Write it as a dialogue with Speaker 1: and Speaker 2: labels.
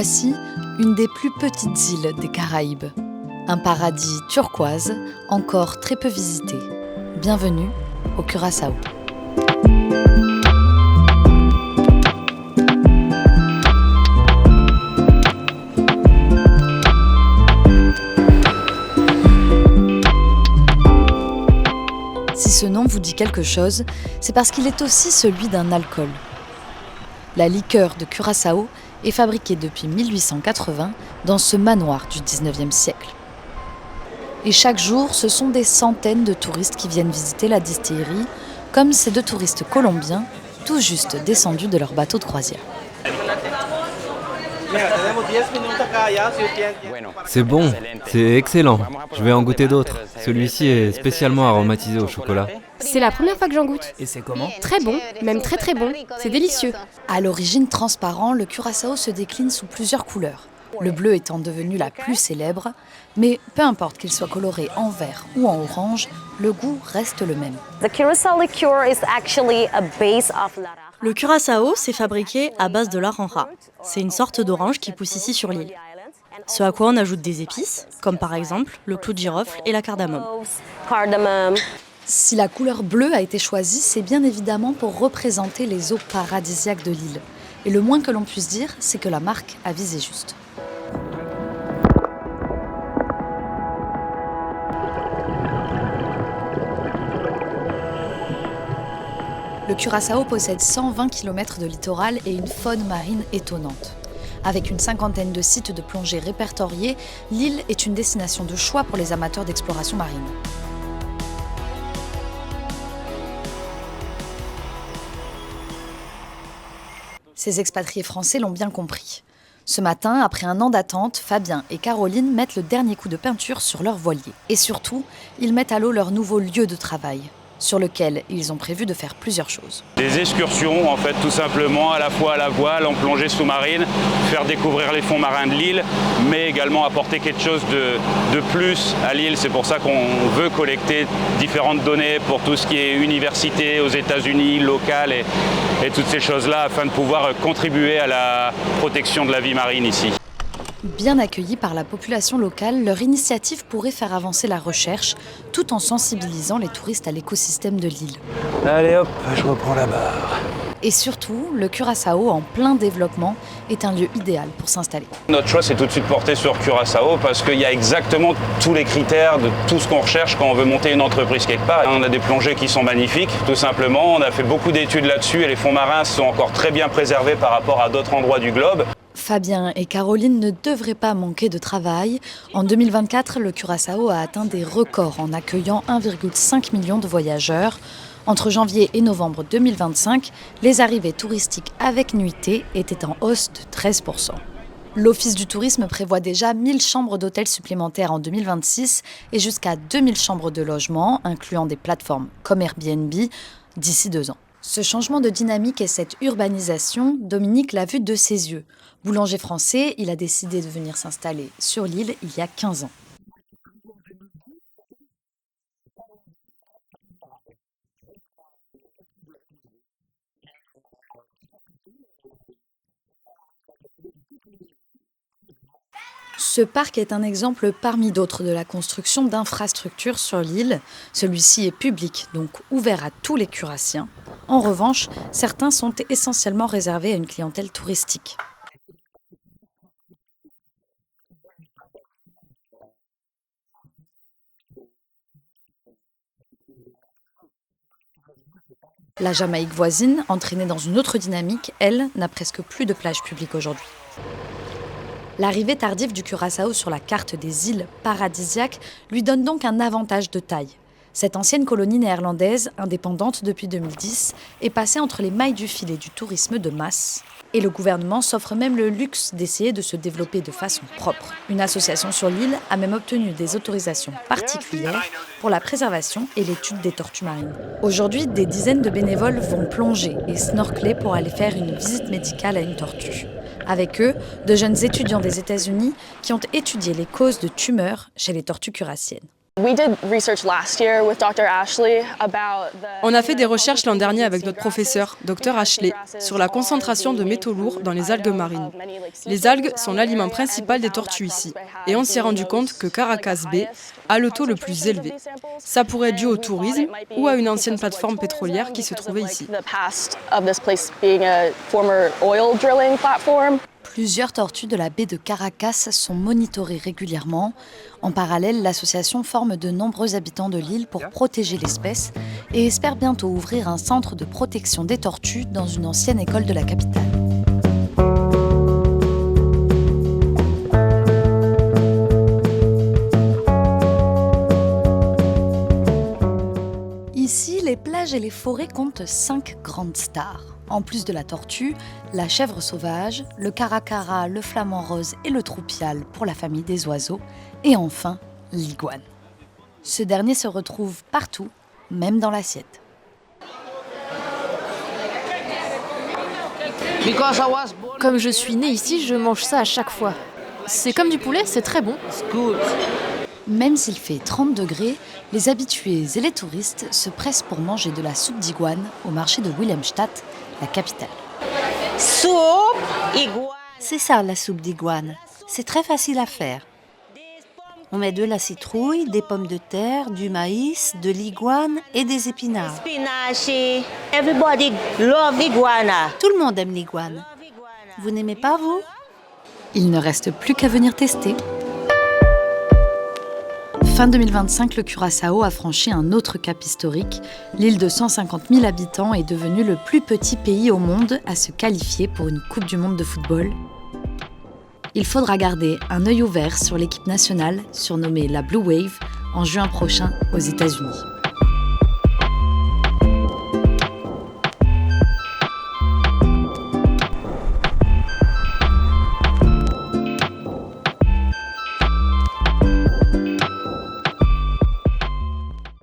Speaker 1: Voici une des plus petites îles des Caraïbes. Un paradis turquoise, encore très peu visité. Bienvenue au Curaçao. Si ce nom vous dit quelque chose, c'est parce qu'il est aussi celui d'un alcool. La liqueur de Curaçao est fabriquée depuis 1880 dans ce manoir du 19e siècle. Et chaque jour, ce sont des centaines de touristes qui viennent visiter la distillerie, comme ces deux touristes colombiens, tout juste descendus de leur bateau de croisière.
Speaker 2: C'est bon, c'est excellent. Je vais en goûter d'autres. Celui-ci est spécialement aromatisé au chocolat.
Speaker 3: C'est la première fois que j'en goûte.
Speaker 4: Et c'est comment ?
Speaker 3: Très bon, même très très bon. C'est délicieux.
Speaker 1: À l'origine transparent, le Curaçao se décline sous plusieurs couleurs. Le bleu étant devenu la plus célèbre, mais peu importe qu'il soit coloré en vert ou en orange, le goût reste le même.
Speaker 5: Le Curaçao, c'est fabriqué à base de l'aranja. C'est une sorte d'orange qui pousse ici sur l'île. Ce à quoi on ajoute des épices, comme par exemple le clou de girofle et la cardamome.
Speaker 1: Si la couleur bleue a été choisie, c'est bien évidemment pour représenter les eaux paradisiaques de l'île. Et le moins que l'on puisse dire, c'est que la marque a visé juste. Le Curaçao possède 120 km de littoral et une faune marine étonnante. Avec une cinquantaine de sites de plongée répertoriés, l'île est une destination de choix pour les amateurs d'exploration marine. Ces expatriés français l'ont bien compris. Ce matin, après un an d'attente, Fabien et Caroline mettent le dernier coup de peinture sur leur voilier. Et surtout, ils mettent à l'eau leur nouveau lieu de travail, sur lequel ils ont prévu de faire plusieurs choses.
Speaker 6: Des excursions, en fait, tout simplement, à la fois à la voile, en plongée sous-marine, faire découvrir les fonds marins de l'île, mais également apporter quelque chose de plus à l'île. C'est pour ça qu'on veut collecter différentes données pour tout ce qui est université aux États-Unis, local et toutes ces choses-là, afin de pouvoir contribuer à la protection de la vie marine ici.
Speaker 1: Bien accueillis par la population locale, leur initiative pourrait faire avancer la recherche tout en sensibilisant les touristes à l'écosystème de l'île.
Speaker 4: Allez hop, je reprends la barre.
Speaker 1: Et surtout, le Curaçao, en plein développement, est un lieu idéal pour s'installer.
Speaker 6: Notre choix s'est tout de suite porté sur Curaçao parce qu'il y a exactement tous les critères de tout ce qu'on recherche quand on veut monter une entreprise quelque part. On a des plongées qui sont magnifiques, tout simplement. On a fait beaucoup d'études là-dessus et les fonds marins sont encore très bien préservés par rapport à d'autres endroits du globe.
Speaker 1: Fabien et Caroline ne devraient pas manquer de travail. En 2024, le Curaçao a atteint des records en accueillant 1,5 million de voyageurs. Entre janvier et novembre 2025, les arrivées touristiques avec nuitée étaient en hausse de 13%. L'Office du tourisme prévoit déjà 1000 chambres d'hôtels supplémentaires en 2026 et jusqu'à 2000 chambres de logement, incluant des plateformes comme Airbnb, d'ici 2 ans. Ce changement de dynamique et cette urbanisation, Dominique l'a vu de ses yeux. Boulanger français, il a décidé de venir s'installer sur l'île il y a 15 ans. Ce parc est un exemple parmi d'autres de la construction d'infrastructures sur l'île. Celui-ci est public, donc ouvert à tous les Curassiens. En revanche, certains sont essentiellement réservés à une clientèle touristique. La Jamaïque voisine, entraînée dans une autre dynamique, elle, n'a presque plus de plage publique aujourd'hui. L'arrivée tardive du Curaçao sur la carte des îles paradisiaques lui donne donc un avantage de taille. Cette ancienne colonie néerlandaise, indépendante depuis 2010, est passée entre les mailles du filet du tourisme de masse. Et le gouvernement s'offre même le luxe d'essayer de se développer de façon propre. Une association sur l'île a même obtenu des autorisations particulières pour la préservation et l'étude des tortues marines. Aujourd'hui, des dizaines de bénévoles vont plonger et snorkeler pour aller faire une visite médicale à une tortue. Avec eux, de jeunes étudiants des États-Unis qui ont étudié les causes de tumeurs chez les tortues curassiennes.
Speaker 7: On a fait des recherches l'an dernier avec notre professeur, Dr Ashley, sur la concentration de métaux lourds dans les algues marines. Les algues sont l'aliment principal des tortues ici, et on s'est rendu compte que Caracas Bay a le taux le plus élevé. Ça pourrait être dû au tourisme ou à une ancienne plateforme pétrolière qui se trouvait ici.
Speaker 1: Plusieurs tortues de la baie de Caracas sont monitorées régulièrement. En parallèle, l'association forme de nombreux habitants de l'île pour protéger l'espèce et espère bientôt ouvrir un centre de protection des tortues dans une ancienne école de la capitale. Ici, les plages et les forêts comptent 5 grandes stars. En plus de la tortue, la chèvre sauvage, le caracara, le flamant rose et le troupial pour la famille des oiseaux, et enfin l'iguane. Ce dernier se retrouve partout, même dans l'assiette.
Speaker 3: Comme je suis née ici, je mange ça à chaque fois. C'est comme du poulet, c'est très bon.
Speaker 1: Même s'il fait 30 degrés, les habitués et les touristes se pressent pour manger de la soupe d'iguane au marché de Wilhelmstadt, la capitale.
Speaker 8: C'est ça la soupe d'iguane. C'est très facile à faire. On met de la citrouille, des pommes de terre, du maïs, de l'iguane et des épinards.
Speaker 9: Everybody love iguana.
Speaker 8: Tout le monde aime l'iguane. Vous n'aimez pas, vous ?
Speaker 1: Il ne reste plus qu'à venir tester. Fin 2025, le Curaçao a franchi un autre cap historique. L'île de 150 000 habitants est devenue le plus petit pays au monde à se qualifier pour une Coupe du monde de football. Il faudra garder un œil ouvert sur l'équipe nationale, surnommée la Blue Wave, en juin prochain aux États-Unis.